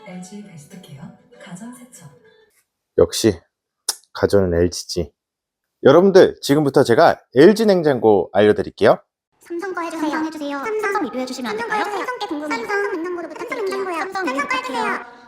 LG 베스트케어 가전세척. 역시 가전은 LG지. 여러분들, 지금부터 제가 LG 냉장고 알려드릴게요. 삼성 거 해주세요. 삼성 리뷰해주시면 안 될까요? 삼성께 궁금해요. 삼성 냉장고를 부탁드릴게요. 삼성 해주세요.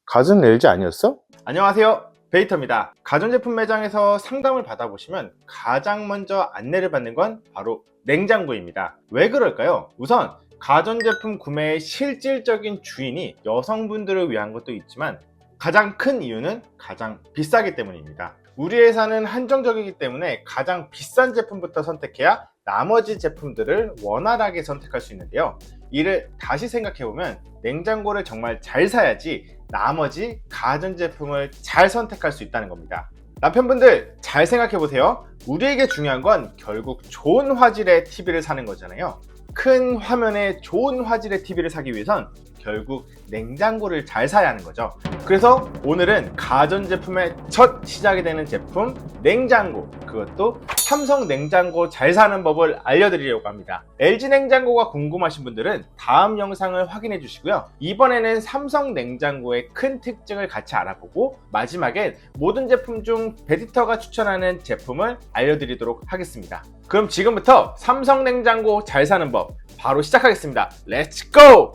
가전은 LG 아니었어? 안녕하세요, 베이터입니다. 가전제품 매장에서 상담을 받아보시면 가장 먼저 안내를 받는 건 바로 냉장고입니다. 왜 그럴까요? 우선 가전제품 구매의 실질적인 주인이 여성분들을 위한 것도 있지만 가장 큰 이유는 가장 비싸기 때문입니다. 우리 회사는 한정적이기 때문에 가장 비싼 제품부터 선택해야 나머지 제품들을 원활하게 선택할 수 있는데요. 이를 다시 생각해보면 냉장고를 정말 잘 사야지 나머지 가전제품을 잘 선택할 수 있다는 겁니다. 남편분들 잘 생각해보세요. 우리에게 중요한 건 결국 좋은 화질의 TV를 사는 거잖아요. 큰 화면에 좋은 화질의 TV를 사기 위해선 결국 냉장고를 잘 사야 하는 거죠. 그래서 오늘은 가전제품의 첫 시작이 되는 제품 냉장고, 그것도 삼성 냉장고 잘 사는 법을 알려드리려고 합니다. LG 냉장고가 궁금하신 분들은 다음 영상을 확인해 주시고요. 이번에는 삼성 냉장고의 큰 특징을 같이 알아보고 마지막엔 모든 제품 중 베디터가 추천하는 제품을 알려드리도록 하겠습니다. 그럼 지금부터 삼성 냉장고 잘 사는 법 바로 시작하겠습니다. 렛츠 고!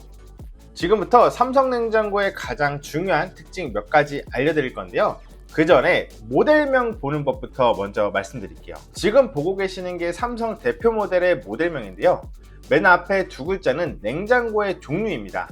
지금부터 삼성 냉장고의 가장 중요한 특징 몇 가지 알려드릴 건데요. 그 전에 모델명 보는 법부터 먼저 말씀드릴게요. 지금 보고 계시는 게 삼성 대표 모델의 모델명인데요. 맨 앞에 두 글자는 냉장고의 종류입니다.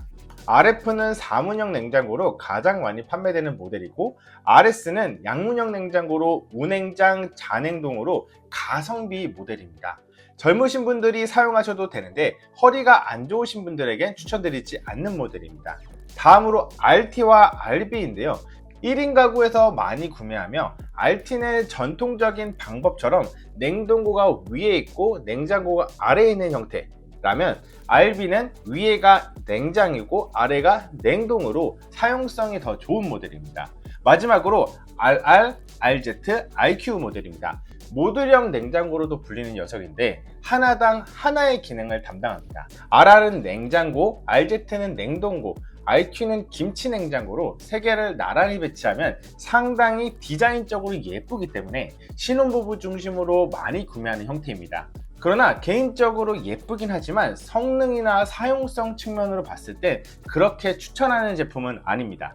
RF는 사문형 냉장고로 가장 많이 판매되는 모델이고, RS는 양문형 냉장고로 우냉장, 자냉동으로 가성비 모델입니다. 젊으신 분들이 사용하셔도 되는데 허리가 안 좋으신 분들에겐 추천드리지 않는 모델입니다. 다음으로 RT와 RB인데요. 1인 가구에서 많이 구매하며 RT는 전통적인 방법처럼 냉동고가 위에 있고 냉장고가 아래에 있는 형태라면, RB는 위에가 냉장이고 아래가 냉동으로 사용성이 더 좋은 모델입니다. 마지막으로 RR, RZ, RQ 모델입니다. 모듈형 냉장고로도 불리는 녀석인데 하나당 하나의 기능을 담당합니다. RR은 냉장고, RZ는 냉동고, RQ는 김치 냉장고로 세 개를 나란히 배치하면 상당히 디자인적으로 예쁘기 때문에 신혼부부 중심으로 많이 구매하는 형태입니다. 그러나 개인적으로 예쁘긴 하지만 성능이나 사용성 측면으로 봤을 때 그렇게 추천하는 제품은 아닙니다.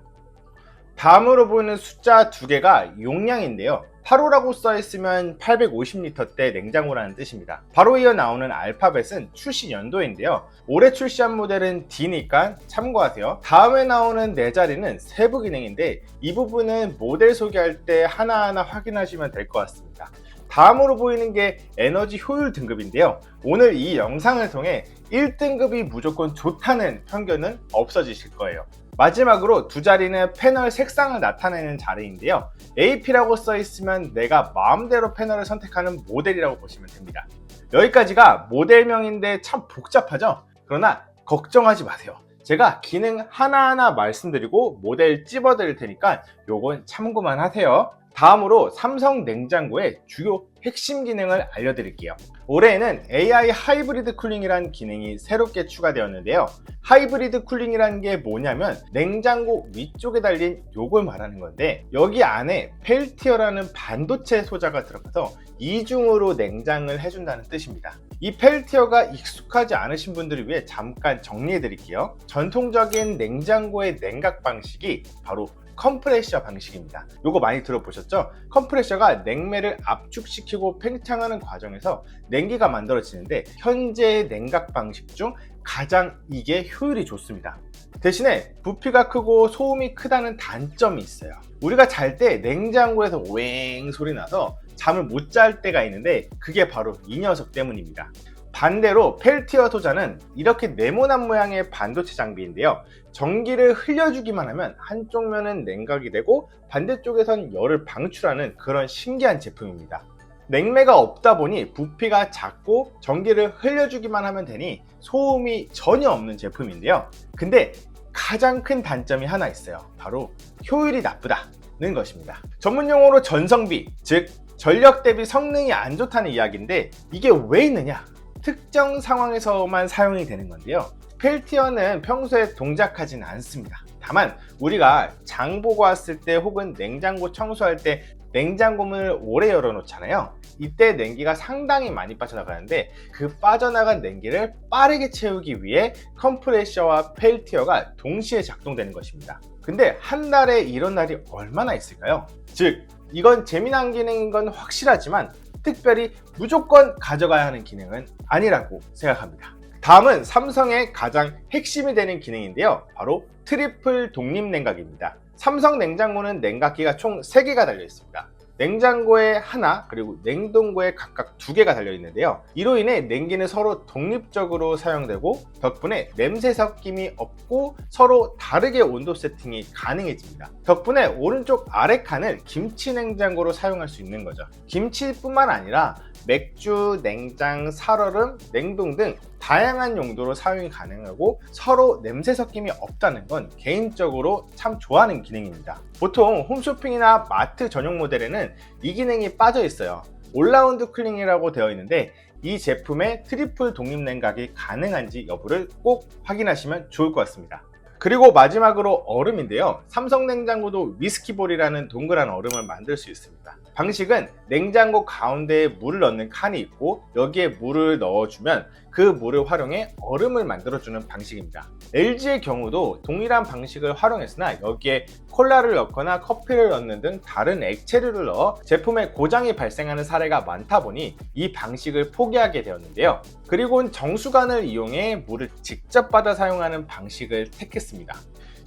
다음으로 보이는 숫자 두 개가 용량인데요. 8호라고 써있으면 850리터대 냉장고라는 뜻입니다. 바로 이어 나오는 알파벳은 출시 연도인데요. 올해 출시한 모델은 D니까 참고하세요. 다음에 나오는 네 자리는 세부 기능인데 이 부분은 모델 소개할 때 하나하나 확인하시면 될 것 같습니다. 다음으로 보이는 게 에너지 효율 등급인데요. 오늘 이 영상을 통해 1등급이 무조건 좋다는 편견은 없어지실 거예요. 마지막으로 두 자리는 패널 색상을 나타내는 자리인데요. AP라고 써있으면 내가 마음대로 패널을 선택하는 모델이라고 보시면 됩니다. 여기까지가 모델명인데 참 복잡하죠? 그러나 걱정하지 마세요. 제가 기능 하나하나 말씀드리고 모델 찝어드릴 테니까 요건 참고만 하세요. 다음으로 삼성 냉장고의 주요 핵심 기능을 알려드릴게요. 올해에는 AI 하이브리드 쿨링이라는 기능이 새롭게 추가되었는데요. 하이브리드 쿨링이라는 게 뭐냐면 냉장고 위쪽에 달린 요걸 말하는 건데, 여기 안에 펠티어라는 반도체 소자가 들어가서 이중으로 냉장을 해준다는 뜻입니다. 이 펠티어가 익숙하지 않으신 분들을 위해 잠깐 정리해 드릴게요. 전통적인 냉장고의 냉각 방식이 바로 컴프레셔 방식입니다. 요거 많이 들어보셨죠? 컴프레셔가 냉매를 압축시키고 팽창하는 과정에서 냉기가 만들어지는데 현재의 냉각 방식 중 가장 이게 효율이 좋습니다. 대신에 부피가 크고 소음이 크다는 단점이 있어요. 우리가 잘 때 냉장고에서 오앵 소리 나서 잠을 못 잘 때가 있는데 그게 바로 이 녀석 때문입니다. 반대로 펠티어 소자는 이렇게 네모난 모양의 반도체 장비인데요. 전기를 흘려주기만 하면 한쪽 면은 냉각이 되고 반대쪽에선 열을 방출하는 그런 신기한 제품입니다. 냉매가 없다 보니 부피가 작고 전기를 흘려주기만 하면 되니 소음이 전혀 없는 제품인데요. 근데 가장 큰 단점이 하나 있어요. 바로 효율이 나쁘다는 것입니다. 전문용어로 전성비, 즉 전력 대비 성능이 안 좋다는 이야기인데 이게 왜 있느냐? 특정 상황에서만 사용이 되는 건데요. 펠티어는 평소에 동작하지는 않습니다. 다만 우리가 장 보고 왔을 때 혹은 냉장고 청소할 때 냉장고문을 오래 열어놓잖아요. 이때 냉기가 상당히 많이 빠져나가는데 그 빠져나간 냉기를 빠르게 채우기 위해 컴프레셔와 펠티어가 동시에 작동되는 것입니다. 근데 한 달에 이런 날이 얼마나 있을까요? 즉 이건 재미난 기능인 건 확실하지만 특별히 무조건 가져가야 하는 기능은 아니라고 생각합니다. 다음은 삼성의 가장 핵심이 되는 기능인데요, 바로 트리플 독립 냉각입니다. 삼성 냉장고는 냉각기가 총 3개가 달려 있습니다. 냉장고에 하나, 그리고 냉동고에 각각 2개가 달려 있는데요. 이로 인해 냉기는 서로 독립적으로 사용되고 덕분에 냄새 섞임이 없고 서로 다르게 온도 세팅이 가능해집니다. 덕분에 오른쪽 아래 칸을 김치 냉장고로 사용할 수 있는 거죠. 김치뿐만 아니라 맥주, 냉장, 살얼음, 냉동 등 다양한 용도로 사용이 가능하고 서로 냄새 섞임이 없다는 건 개인적으로 참 좋아하는 기능입니다. 보통 홈쇼핑이나 마트 전용 모델에는 이 기능이 빠져 있어요. 올라운드 쿨링이라고 되어 있는데 이 제품에 트리플 독립 냉각이 가능한지 여부를 꼭 확인하시면 좋을 것 같습니다. 그리고 마지막으로 얼음인데요, 삼성 냉장고도 위스키볼이라는 동그란 얼음을 만들 수 있습니다. 방식은 냉장고 가운데에 물을 넣는 칸이 있고 여기에 물을 넣어주면 그 물을 활용해 얼음을 만들어주는 방식입니다. LG의 경우도 동일한 방식을 활용했으나 여기에 콜라를 넣거나 커피를 넣는 등 다른 액체류를 넣어 제품에 고장이 발생하는 사례가 많다 보니 이 방식을 포기하게 되었는데요. 그리고는 정수관을 이용해 물을 직접 받아 사용하는 방식을 택했습니다.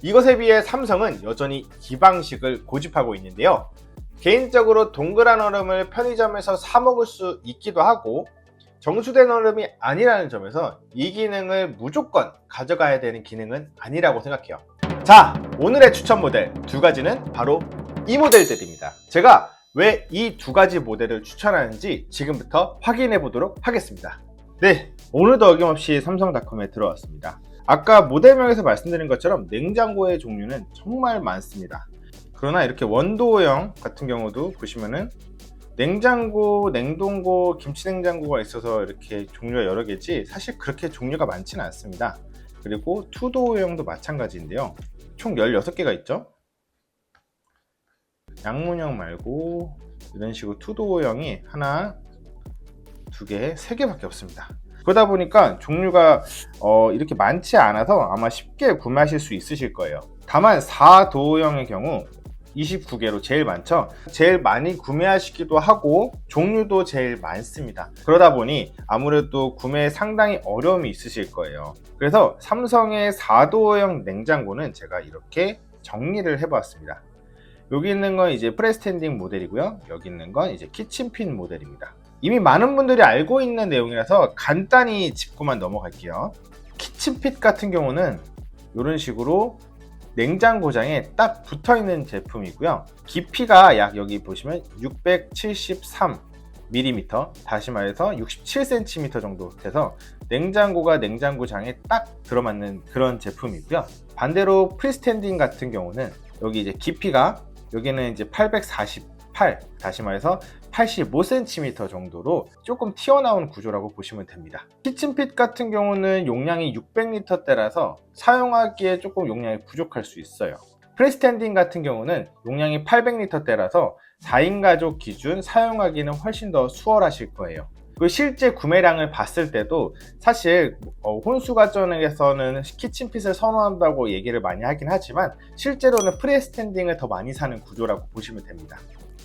이것에 비해 삼성은 여전히 이 방식을 고집하고 있는데요. 개인적으로 동그란 얼음을 편의점에서 사 먹을 수 있기도 하고 정수된 얼음이 아니라는 점에서 이 기능을 무조건 가져가야 되는 기능은 아니라고 생각해요. 자, 오늘의 추천 모델 2가지는 바로 이 모델들입니다. 제가 왜 이 2가지 모델을 추천하는지 지금부터 확인해 보도록 하겠습니다. 네, 오늘도 어김없이 삼성닷컴에 들어왔습니다. 아까 모델명에서 말씀드린 것처럼 냉장고의 종류는 정말 많습니다. 그러나 이렇게 원도형 같은 경우도 보시면은 냉장고, 냉동고, 김치냉장고가 있어서 이렇게 종류가 여러 개지 사실 그렇게 종류가 많지는 않습니다. 그리고 투도어형도 마찬가지인데요, 총 16개가 있죠. 양문형 말고 이런 식으로 투도어형이 하나, 2개, 3개밖에 없습니다. 그러다 보니까 종류가 이렇게 많지 않아서 아마 쉽게 구매하실 수 있으실 거예요. 다만 4도어형의 경우 29개로 제일 많죠. 제일 많이 구매하시기도 하고 종류도 제일 많습니다. 그러다 보니 아무래도 구매에 상당히 어려움이 있으실 거예요. 그래서 삼성의 4도어형 냉장고는 제가 이렇게 정리를 해보았습니다. 여기 있는 건 이제 프리스탠딩 모델이고요, 여기 있는 건 이제 키친핀 모델입니다. 이미 많은 분들이 알고 있는 내용이라서 간단히 짚고만 넘어갈게요. 키친핏 같은 경우는 이런 식으로 냉장고장에 딱 붙어있는 제품이고요. 깊이가 약 여기 보시면 673mm, 다시 말해서 67cm 정도 돼서 냉장고가 냉장고장에 딱 들어맞는 그런 제품이고요. 반대로 프리스탠딩 같은 경우는 여기 이제 깊이가 여기는 이제 848, 다시 말해서 85cm 정도로 조금 튀어나온 구조라고 보시면 됩니다. 키친핏 같은 경우는 용량이 600L대라서 사용하기에 조금 용량이 부족할 수 있어요. 프리스탠딩 같은 경우는 용량이 800L대라서 4인 가족 기준 사용하기는 훨씬 더 수월하실 거예요. 그 실제 구매량을 봤을 때도 사실 혼수가전에서는 키친핏을 선호한다고 얘기를 많이 하긴 하지만 실제로는 프리스탠딩을 더 많이 사는 구조라고 보시면 됩니다.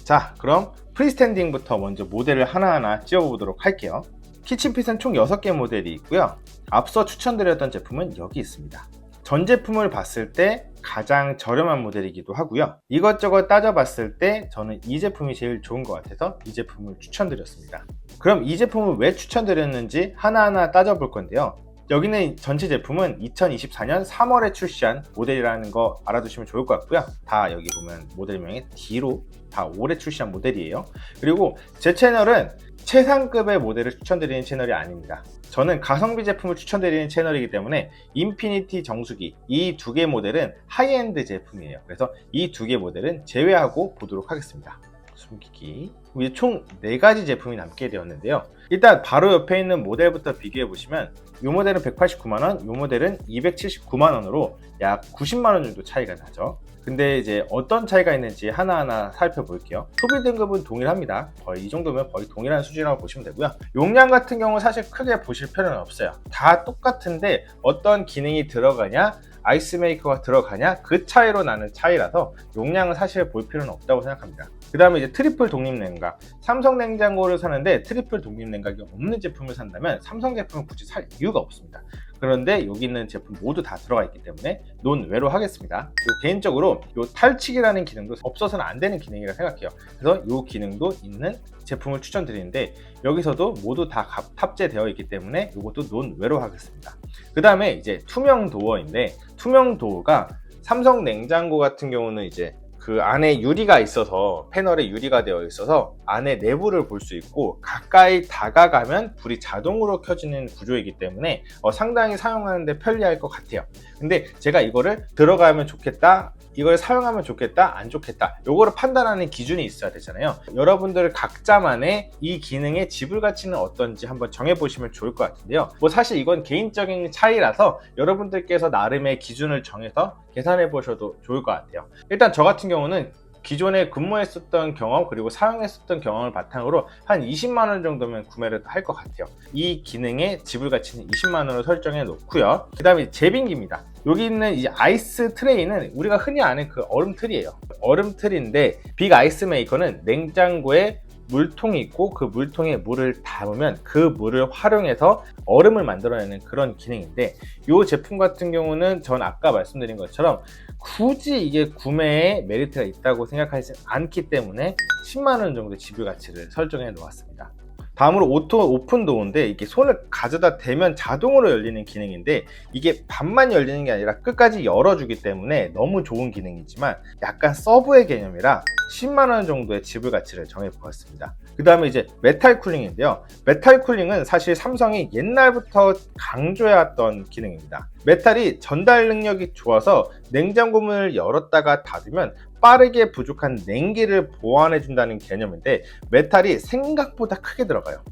자, 그럼 프리스탠딩부터 먼저 모델을 하나하나 찌워보도록 할게요. 키친핏은 총 6개 모델이 있고요. 앞서 추천드렸던 제품은 여기 있습니다. 전 제품을 봤을 때 가장 저렴한 모델이기도 하고요. 이것저것 따져봤을 때 저는 이 제품이 제일 좋은 것 같아서 이 제품을 추천드렸습니다. 그럼 이 제품을 왜 추천드렸는지 하나하나 따져볼 건데요. 여기는 전체 제품은 2024년 3월에 출시한 모델이라는 거 알아두시면 좋을 것 같고요. 다 여기 보면 모델명에 D로 다 올해 출시한 모델이에요. 그리고 제 채널은 최상급의 모델을 추천드리는 채널이 아닙니다. 저는 가성비 제품을 추천드리는 채널이기 때문에 인피니티, 정수기 이 2개 모델은 하이엔드 제품이에요. 그래서 이 2개 모델은 제외하고 보도록 하겠습니다. 숨기기. 이제 총 4가지 제품이 남게 되었는데요. 일단 바로 옆에 있는 모델부터 비교해 보시면 이 모델은 189만원, 이 모델은 279만원으로 약 90만원 정도 차이가 나죠. 근데 이제 어떤 차이가 있는지 하나하나 살펴볼게요. 소비 등급은 동일합니다. 거의 이 정도면 거의 동일한 수준이라고 보시면 되고요. 용량 같은 경우 사실 크게 보실 필요는 없어요. 다 똑같은데 어떤 기능이 들어가냐, 아이스메이커가 들어가냐, 그 차이로 나는 차이라서 용량은 사실 볼 필요는 없다고 생각합니다. 그 다음에 이제 트리플 독립 냉각. 삼성 냉장고를 사는데 트리플 독립 냉각이 없는 제품을 산다면 삼성 제품을 굳이 살 이유가 없습니다. 그런데 여기 있는 제품 모두 다 들어가 있기 때문에 논외로 하겠습니다. 개인적으로 이 탈취기라는 기능도 없어서는 안 되는 기능이라 생각해요. 그래서 이 기능도 있는 제품을 추천드리는데 여기서도 모두 다 탑재되어 있기 때문에 이것도 논외로 하겠습니다. 그 다음에 이제 투명 도어인데, 투명 도어가 삼성 냉장고 같은 경우는 이제 그 안에 유리가 있어서, 패널에 유리가 되어 있어서 안에 내부를 볼 수 있고 가까이 다가가면 불이 자동으로 켜지는 구조이기 때문에 상당히 사용하는데 편리할 것 같아요. 근데 제가 이거를 들어가면 좋겠다, 이걸 사용하면 좋겠다, 안 좋겠다, 요거를 판단하는 기준이 있어야 되잖아요. 여러분들 각자만의 이 기능의 지불 가치는 어떤지 한번 정해보시면 좋을 것 같은데요. 뭐 사실 이건 개인적인 차이라서 여러분들께서 나름의 기준을 정해서 계산해 보셔도 좋을 것 같아요. 일단 저 같은 경우는 기존에 근무했었던 경험 그리고 사용했었던 경험을 바탕으로 한 20만원 정도면 구매를 할 것 같아요. 이 기능의 지불 가치는 20만원으로 설정해 놓고요. 그 다음에 제빙기입니다. 여기 있는 이 아이스 트레이는 우리가 흔히 아는 그 얼음 틀이에요. 얼음 틀인데 빅 아이스 메이커는 냉장고에 물통이 있고 그 물통에 물을 담으면 그 물을 활용해서 얼음을 만들어내는 그런 기능인데, 이 제품 같은 경우는 전 아까 말씀드린 것처럼 굳이 이게 구매에 메리트가 있다고 생각하지 않기 때문에 10만원 정도 지불 가치를 설정해 놓았습니다. 다음으로 오토 오픈 도어인데, 이게 손을 가져다 대면 자동으로 열리는 기능인데 이게 반만 열리는 게 아니라 끝까지 열어주기 때문에 너무 좋은 기능이지만 약간 서브의 개념이라 10만원 정도의 지불 가치를 정해 보았습니다. 그 다음에 이제 메탈 쿨링인데요. 메탈 쿨링은 사실 삼성이 옛날부터 강조해왔던 기능입니다. 메탈이 전달 능력이 좋아서 냉장고 문을 열었다가 닫으면 빠르게 부족한 냉기를 보완해 준다는 개념인데 메탈이 생각보다 크게 들어가요.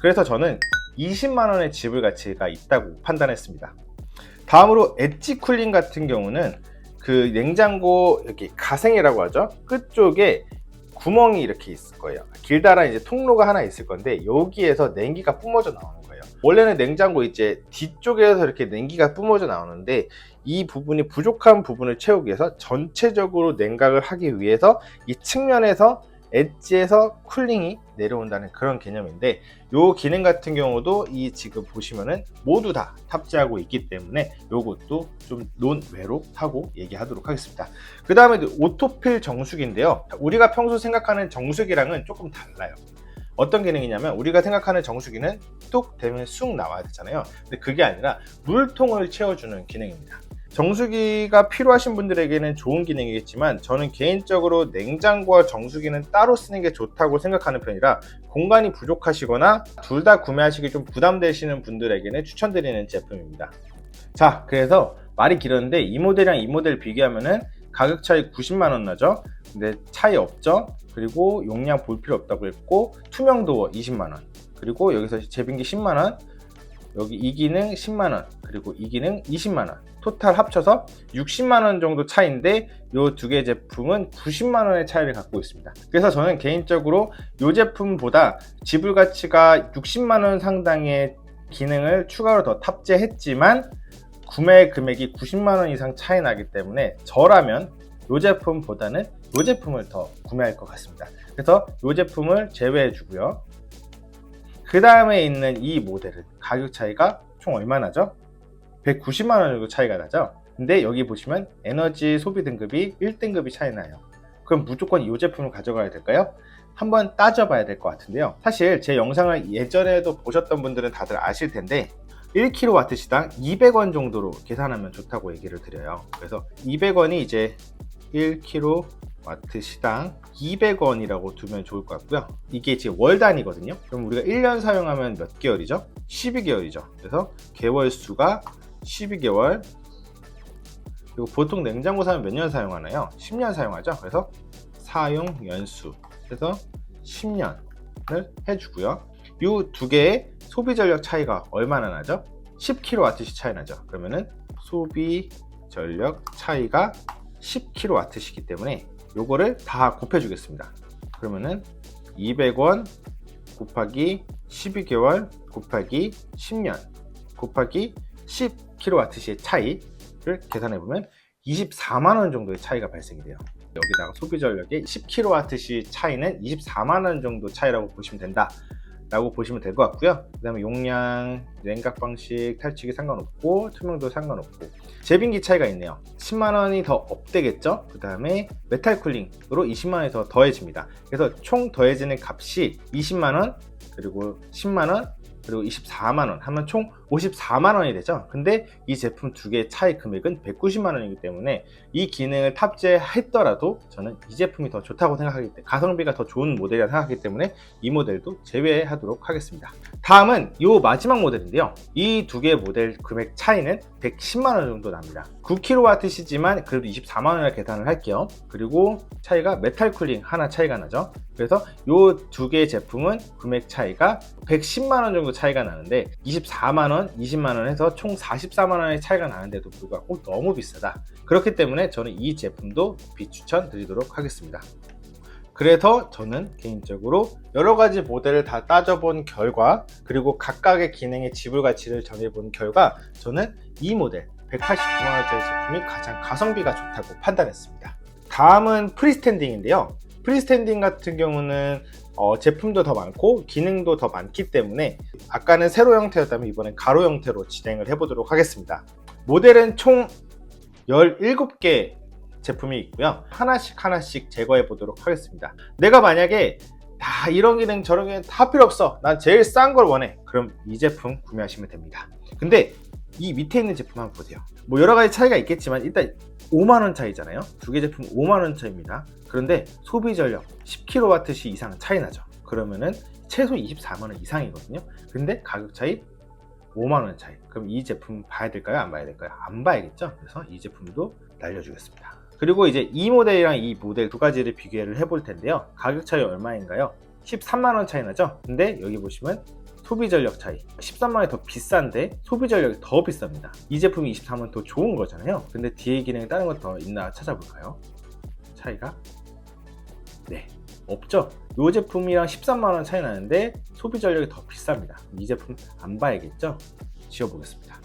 그래서 저는 20만원의 지불 가치가 있다고 판단했습니다. 다음으로 엣지 쿨링 같은 경우는 그 냉장고 이렇게 가생이라고 하죠. 끝쪽에 구멍이 이렇게 있을 거예요. 길다란 이제 통로가 하나 있을 건데 여기에서 냉기가 뿜어져 나오는 거예요. 원래는 냉장고 이제 뒤쪽에서 이렇게 냉기가 뿜어져 나오는데 이 부분이 부족한 부분을 채우기 위해서 전체적으로 냉각을 하기 위해서 이 측면에서 엣지에서 쿨링이 내려온다는 그런 개념인데, 이 기능 같은 경우도 이 지금 보시면은 모두 다 탑재하고 있기 때문에 요것도 좀 논외로 하고 얘기하도록 하겠습니다. 그 다음에 오토필 정수기인데요. 우리가 평소 생각하는 정수기랑은 조금 달라요. 어떤 기능이냐면 우리가 생각하는 정수기는 뚝 되면 쑥 나와야 되잖아요. 근데 그게 아니라 물통을 채워주는 기능입니다. 정수기가 필요하신 분들에게는 좋은 기능이겠지만 저는 개인적으로 냉장고와 정수기는 따로 쓰는 게 좋다고 생각하는 편이라 공간이 부족하시거나 둘 다 구매하시기 좀 부담되시는 분들에게는 추천드리는 제품입니다. 자, 그래서 말이 길었는데 이 모델이랑 이 모델 비교하면은 가격 차이 90만원 나죠? 근데 차이 없죠? 그리고 용량 볼 필요 없다고 했고 투명 도어 20만원, 그리고 여기서 제빙기 10만원, 여기 이 기능 10만원, 그리고 이 기능 20만원, 토탈 합쳐서 60만원 정도 차이인데 이 두 개 제품은 90만원의 차이를 갖고 있습니다. 그래서 저는 개인적으로 이 제품보다 지불 가치가 60만원 상당의 기능을 추가로 더 탑재했지만 구매 금액이 90만원 이상 차이 나기 때문에 저라면 이 제품보다는 이 제품을 더 구매할 것 같습니다. 그래서 이 제품을 제외해 주고요. 그 다음에 있는 이 모델은 가격 차이가 총 얼마 나죠? 190만원 정도 차이가 나죠? 근데 여기 보시면 에너지 소비 등급이 1등급이 차이 나요. 그럼 무조건 이 제품을 가져가야 될까요? 한번 따져봐야 될 것 같은데요. 사실 제 영상을 예전에도 보셨던 분들은 다들 아실 텐데 1kW 시당 200원 정도로 계산하면 좋다고 얘기를 드려요. 그래서 200원이 이제 1kW 시당 200원이라고 두면 좋을 것 같고요. 이게 지금 월 단위거든요. 그럼 우리가 1년 사용하면 몇 개월이죠? 12개월이죠. 그래서 개월 수가 12개월. 그리고 보통 냉장고 사면 몇 년 사용하나요? 10년 사용하죠. 그래서 사용 연수 해서 10년을 해주고요. 이 두 개의 소비 전력 차이가 얼마나 나죠? 10kWh 차이 나죠. 그러면은 소비 전력 차이가 10kWh이기 때문에 요거를 다 곱해주겠습니다. 그러면은 200원 곱하기 12개월 곱하기 10년 곱하기 10kWh의 차이를 계산해보면 24만원 정도의 차이가 발생이 돼요. 여기다가 소비 전력의 10kWh 차이는 24만원 정도 차이라고 보시면 된다 라고 보시면 될 것 같고요. 그 다음에 용량, 냉각 방식, 탈취기 상관없고 투명도 상관없고 제빙기 차이가 있네요. 10만원이 더 업되겠죠. 그 다음에 메탈 쿨링으로 20만원이 더 더해집니다. 그래서 총 더해지는 값이 20만원 그리고 10만원 그리고 24만원 하면 총 54만원이 되죠. 근데 이 제품 두 개의 차이 금액은 190만원이기 때문에 이 기능을 탑재했더라도 저는 이 제품이 더 좋다고 생각하기 때문에 가성비가 더 좋은 모델이라 생각하기 때문에 이 모델도 제외하도록 하겠습니다. 다음은 이 마지막 모델인데요. 이 두 개의 모델 금액 차이는 110만원 정도 납니다. 9kWh지만 그래도 24만원을 계산을 할게요. 그리고 차이가 메탈 쿨링 하나 차이가 나죠. 그래서 이 두 개의 제품은 금액 차이가 110만원 정도 차이가 나는데 24만원, 20만원 해서 총 44만원의 차이가 나는데도 불구하고 너무 비싸다. 그렇기 때문에 저는 이 제품도 비추천 드리도록 하겠습니다. 그래서 저는 개인적으로 여러가지 모델을 다 따져본 결과 그리고 각각의 기능의 지불 가치를 정해본 결과 저는 이 모델 189만원짜리 제품이 가장 가성비가 좋다고 판단했습니다. 다음은 프리스탠딩인데요. 프리스탠딩 같은 경우는 제품도 더 많고 기능도 더 많기 때문에 아까는 세로 형태였다면 이번엔 가로 형태로 진행을 해보도록 하겠습니다. 모델은 총 17개 제품이 있고요. 하나씩 제거해 보도록 하겠습니다. 내가 만약에 다 이런 기능 저런 기능 다 필요 없어, 난 제일 싼 걸 원해, 그럼 이 제품 구매하시면 됩니다. 근데 이 밑에 있는 제품 한번 보세요. 뭐 여러가지 차이가 있겠지만 일단 5만원 차이잖아요. 두 개 제품 5만원 차이입니다. 그런데 소비 전력 10kWh 이상 차이 나죠. 그러면은 최소 24만원 이상이거든요. 근데 가격 차이 5만원 차이. 그럼 이 제품 봐야 될까요? 안 봐야 될까요? 안 봐야겠죠. 그래서 이 제품도 날려주겠습니다. 그리고 이제 이 모델이랑 이 모델 두 가지를 비교를 해볼 텐데요. 가격 차이 얼마인가요? 13만원 차이 나죠. 근데 여기 보시면 소비 전력 차이 13만원이 더 비싼데 소비 전력이 더 비쌉니다. 이 제품이 24만원 더 좋은 거잖아요. 근데 뒤에 기능이 다른 거 더 있나 찾아볼까요? 차이가 네, 없죠. 이 제품이랑 13만원 차이 나는데 소비 전력이 더 비쌉니다. 이 제품 안 봐야겠죠? 지워보겠습니다.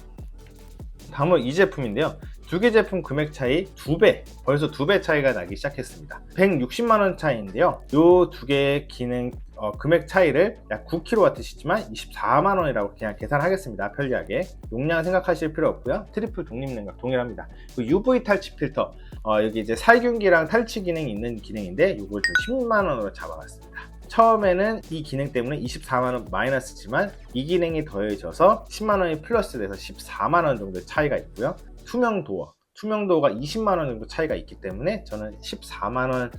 다음은 이 제품인데요. 두 개 제품 금액 차이 2배, 벌써 2배 차이가 나기 시작했습니다. 160만원 차이인데요. 이 두 개의 기능 금액 차이를 약 9kWh지만 24만원이라고 그냥 계산하겠습니다. 편리하게. 용량 생각하실 필요 없고요. 트리플 독립 냉각 동일합니다. UV 탈취 필터, 여기 이제 살균기랑 탈취 기능이 있는 기능인데 이걸 좀 10만원으로 잡아봤습니다. 처음에는 이 기능 때문에 24만원 마이너스지만 이 기능이 더해져서 10만원이 플러스 돼서 14만원 정도 차이가 있고요. 투명도가 20만원 정도 차이가 있기 때문에 저는 14만원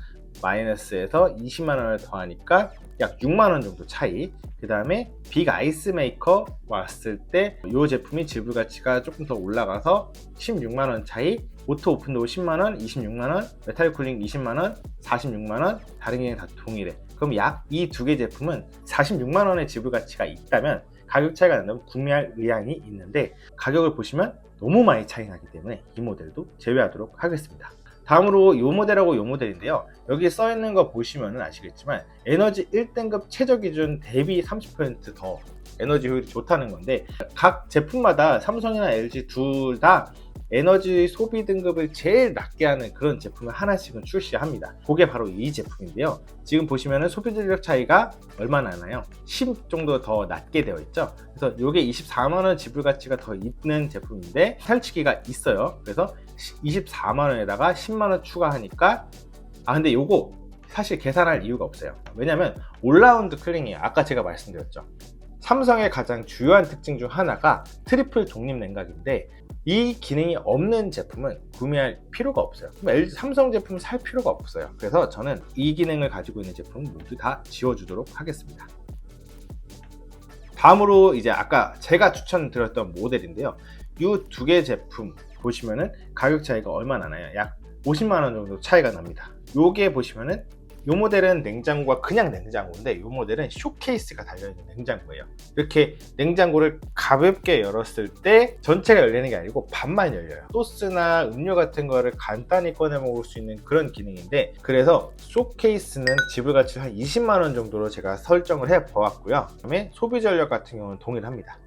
마이너스에서 20만원을 더하니까 약 6만원 정도 차이. 그 다음에 빅 아이스 메이커 왔을 때 이 제품이 지불 가치가 조금 더 올라가서 16만원 차이. 오토 오픈도어 10만원, 26만원, 메탈 쿨링 20만원, 46만원, 다른 기능 다 동일해. 그럼 약 이 두 개 제품은 46만원의 지불 가치가 있다면 가격 차이가 난다면 구매할 의향이 있는데 가격을 보시면 너무 많이 차이 나기 때문에 이 모델도 제외하도록 하겠습니다. 다음으로 이 모델하고 이 모델인데요. 여기 써 있는 거 보시면 아시겠지만 에너지 1등급 최저 기준 대비 30% 더 에너지 효율이 좋다는 건데 각 제품마다 삼성이나 LG 둘 다 에너지 소비 등급을 제일 낮게 하는 그런 제품을 하나씩은 출시합니다. 그게 바로 이 제품인데요. 지금 보시면은 소비 전력 차이가 얼마나 나나요? 10 정도 더 낮게 되어 있죠. 그래서 이게 24만원 지불 가치가 더 있는 제품인데 탈취기가 있어요. 그래서 24만원에다가 10만원 추가하니까 근데 요거 사실 계산할 이유가 없어요. 왜냐면 올라운드 클링이에요. 아까 제가 말씀드렸죠. 삼성의 가장 주요한 특징 중 하나가 트리플 독립 냉각인데 이 기능이 없는 제품은 구매할 필요가 없어요. LG 삼성 제품을 살 필요가 없어요. 그래서 저는 이 기능을 가지고 있는 제품 모두 다 지워주도록 하겠습니다. 다음으로 이제 아까 제가 추천드렸던 모델인데요. 이 두 개 제품 보시면은 가격 차이가 얼마나 나요? 약 50만원 정도 차이가 납니다. 요게 보시면은 이 모델은 냉장고가 그냥 냉장고인데 이 모델은 쇼케이스가 달려있는 냉장고예요. 이렇게 냉장고를 가볍게 열었을 때 전체가 열리는 게 아니고 반만 열려요. 소스나 음료 같은 거를 간단히 꺼내 먹을 수 있는 그런 기능인데, 그래서 쇼케이스는 지불가치 한 20만 원 정도로 제가 설정을 해 보았고요. 그다음에 소비 전력 같은 경우는 동일합니다.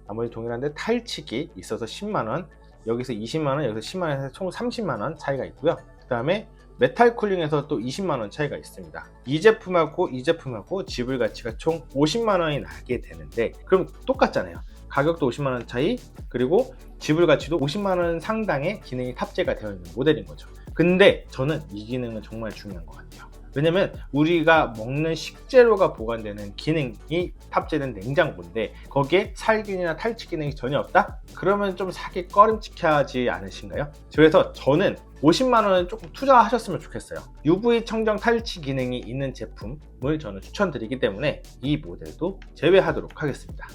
나머지 동일한데 탈취기 있어서 10만 원, 여기서 20만 원, 여기서 10만 원에서 총 30만 원 차이가 있고요. 그 다음에 메탈 쿨링에서 또 20만 원 차이가 있습니다. 이 제품하고 지불 가치가 총 50만 원이 나게 되는데, 그럼 똑같잖아요. 가격도 50만 원 차이, 그리고 지불 가치도 50만 원 상당의 기능이 탑재가 되어 있는 모델인 거죠. 근데 저는 이 기능은 정말 중요한 것 같아요. 왜냐면 우리가 먹는 식재료가 보관되는 기능이 탑재된 냉장고인데 거기에 살균이나 탈취 기능이 전혀 없다? 그러면 좀 사기 꺼림칙하지 않으신가요? 그래서 저는 50만 원은 조금 투자하셨으면 좋겠어요. UV 청정 탈취 기능이 있는 제품을 저는 추천드리기 때문에 이 모델도 제외하도록 하겠습니다.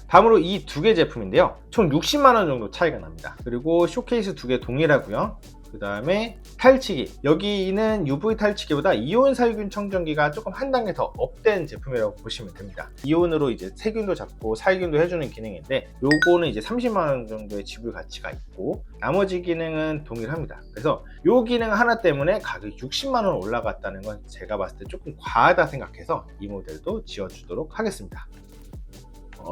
다음으로 이 두 개 제품인데요, 총 60만 원 정도 차이가 납니다. 그리고 쇼케이스 두 개 동일하고요. 그 다음에 탈취기, 여기는 UV 탈취기보다 이온 살균 청정기가 조금 한 단계 더 업된 제품이라고 보시면 됩니다. 이온으로 이제 세균도 잡고 살균도 해주는 기능인데, 요거는 이제 30만 원 정도의 지불 가치가 있고 나머지 기능은 동일합니다. 그래서 요 기능 하나 때문에 가격이 60만 원 올라갔다는 건 제가 봤을 때 조금 과하다 생각해서 이 모델도 지어주도록 하겠습니다.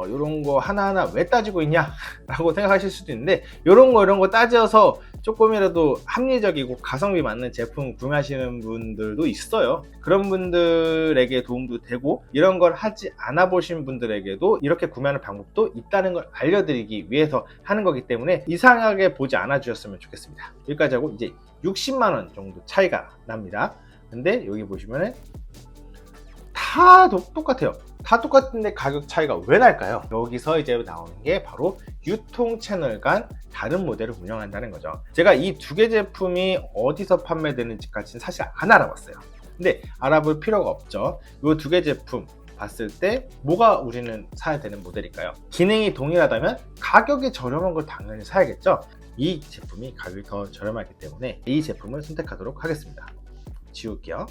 이런 거 하나하나 왜 따지고 있냐 라고 생각하실 수도 있는데, 이런 거 따져서 조금이라도 합리적이고 가성비 맞는 제품 구매하시는 분들도 있어요. 그런 분들에게 도움도 되고, 이런 걸 하지 않아 보신 분들에게도 이렇게 구매하는 방법도 있다는 걸 알려드리기 위해서 하는 거기 때문에 이상하게 보지 않아 주셨으면 좋겠습니다. 여기까지 하고 이제 60만 원 정도 차이가 납니다. 근데 여기 보시면은 다 똑같아요. 다 똑같은데 가격 차이가 왜 날까요? 여기서 이제 나오는 게 바로 유통 채널 간 다른 모델을 운영한다는 거죠. 제가 이 두 개 제품이 어디서 판매되는지까지는 사실 안 알아봤어요. 근데 알아볼 필요가 없죠. 이 두 개 제품 봤을 때 뭐가 우리는 사야 되는 모델일까요? 기능이 동일하다면 가격이 저렴한 걸 당연히 사야겠죠. 이 제품이 가격이 더 저렴하기 때문에 이 제품을 선택하도록 하겠습니다. 지울게요.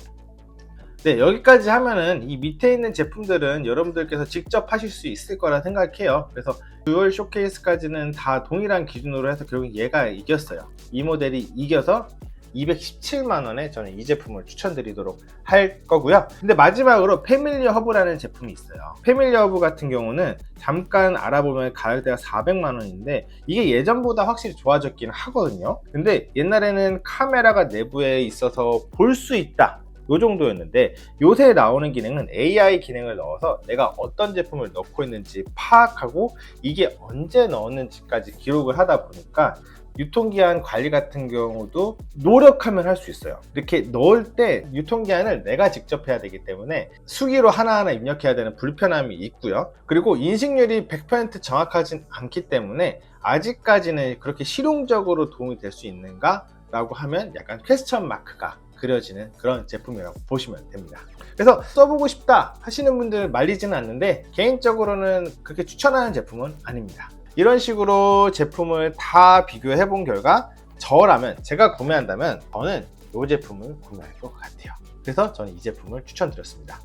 네, 여기까지 하면은 이 밑에 있는 제품들은 여러분들께서 직접 하실 수 있을 거라 생각해요. 그래서 듀얼 쇼케이스까지는 다 동일한 기준으로 해서 결국 얘가 이겼어요. 이 모델이 이겨서 217만 원에 저는 이 제품을 추천드리도록 할 거고요. 근데 마지막으로 패밀리 허브라는 제품이 있어요. 패밀리 허브 같은 경우는 잠깐 알아보면 가격대가 400만 원인데 이게 예전보다 확실히 좋아졌긴 하거든요. 근데 옛날에는 카메라가 내부에 있어서 볼 수 있다, 요 정도였는데 요새 나오는 기능은 AI 기능을 넣어서 내가 어떤 제품을 넣고 있는지 파악하고 이게 언제 넣었는지까지 기록을 하다 보니까 유통기한 관리 같은 경우도 노력하면 할 수 있어요. 이렇게 넣을 때 유통기한을 내가 직접 해야 되기 때문에 수기로 하나하나 입력해야 되는 불편함이 있고요. 그리고 인식률이 100% 정확하진 않기 때문에 아직까지는 그렇게 실용적으로 도움이 될 수 있는가 라고 하면 약간 퀘스천 마크가 그려지는 그런 제품이라고 보시면 됩니다. 그래서 써보고 싶다 하시는 분들 말리지는 않는데 개인적으로는 그렇게 추천하는 제품은 아닙니다. 이런 식으로 제품을 다 비교해 본 결과 저라면, 제가 구매한다면 저는 이 제품을 구매할 것 같아요. 그래서 저는 이 제품을 추천드렸습니다.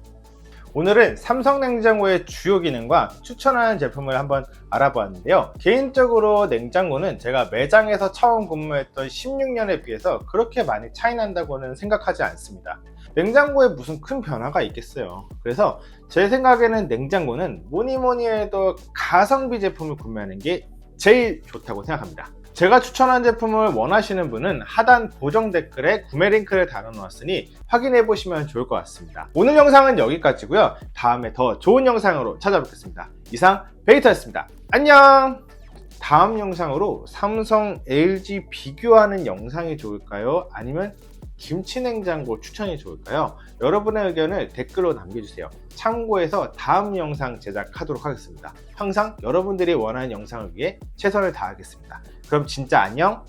오늘은 삼성 냉장고의 주요 기능과 추천하는 제품을 한번 알아보았는데요. 개인적으로 냉장고는 제가 매장에서 처음 근무했던 16년에 비해서 그렇게 많이 차이 난다고는 생각하지 않습니다. 냉장고에 무슨 큰 변화가 있겠어요. 그래서 제 생각에는 냉장고는 뭐니 해도 가성비 제품을 구매하는 게 제일 좋다고 생각합니다. 제가 추천한 제품을 원하시는 분은 하단 고정 댓글에 구매 링크를 달아놓았으니 확인해 보시면 좋을 것 같습니다. 오늘 영상은 여기까지고요. 다음에 더 좋은 영상으로 찾아뵙겠습니다. 이상 베이터였습니다. 안녕! 다음 영상으로 삼성, LG 비교하는 영상이 좋을까요? 아니면 김치냉장고 추천이 좋을까요? 여러분의 의견을 댓글로 남겨주세요. 참고해서 다음 영상 제작하도록 하겠습니다. 항상 여러분들이 원하는 영상을 위해 최선을 다하겠습니다. 그럼 진짜 안녕!